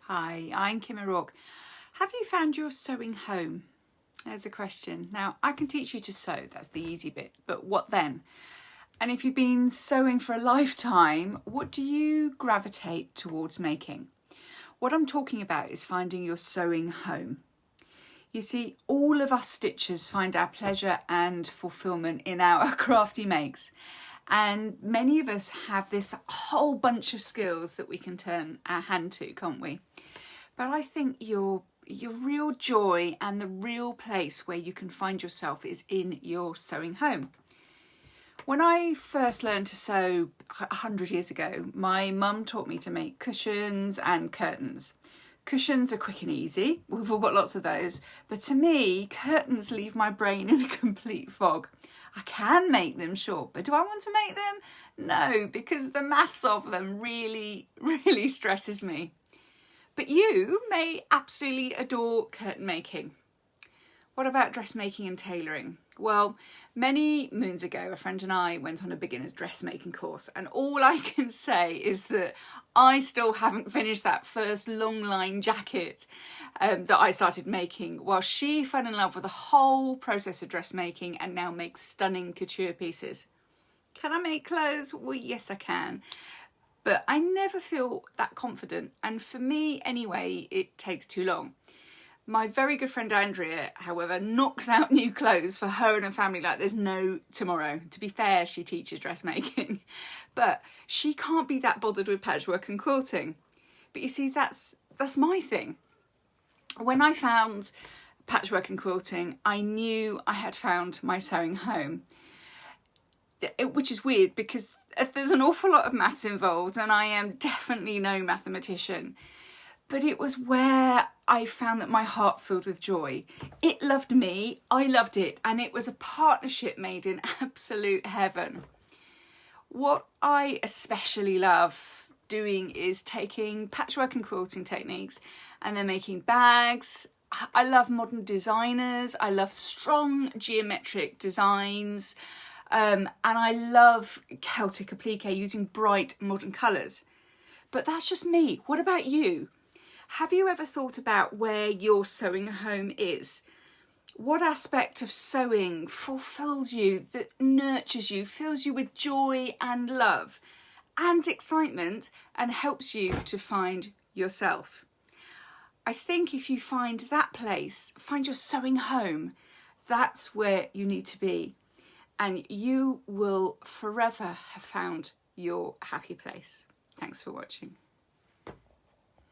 Hi, I'm Kim O'Rourke. Have you found your sewing home? There's a question. Now, I can teach you to sew, that's the easy bit, but what then? And if you've been sewing for a lifetime, what do you gravitate towards making? What I'm talking about is finding your sewing home. You see, all of us stitchers find our pleasure and fulfilment in our crafty makes. And many of us have this whole bunch of skills that we can turn our hand to, can't we? But I think your real joy and the real place where you can find yourself is in your sewing home. When I first learned to sew 100 years ago, my mum taught me to make cushions and curtains. Cushions are quick and easy, we've all got lots of those, but to me, curtains leave my brain in a complete fog. I can make them, sure, but do I want to make them? No, because the maths of them really stresses me. But you may absolutely adore curtain making. What about dressmaking and tailoring? Well, many moons ago, a friend and I went on a beginner's dressmaking course, and all I can say is that I still haven't finished that first long line jacket that I started making, while she fell in love with the whole process of dressmaking and now makes stunning couture pieces. Can I make clothes? Well, yes, I can. But I never feel that confident, and for me anyway, it takes too long. My very good friend Andrea, however, knocks out new clothes for her and her family like there's no tomorrow. To be fair, she teaches dressmaking, but she can't be that bothered with patchwork and quilting. But you see, that's my thing. When I found patchwork and quilting, I knew I had found my sewing home, which is weird because there's an awful lot of maths involved and I am definitely no mathematician. But it was where I found that my heart filled with joy. It loved me, I loved it, and it was a partnership made in absolute heaven. What I especially love doing is taking patchwork and quilting techniques and then making bags. I love modern designers, I love strong geometric designs, and I love Celtic applique using bright modern colours. But that's just me. What about you? Have you ever thought about where your sewing home is? What aspect of sewing fulfills you, that nurtures you, fills you with joy and love and excitement and helps you to find yourself? I think if you find that place, find your sewing home, that's where you need to be. And you will forever have found your happy place. Thanks for watching.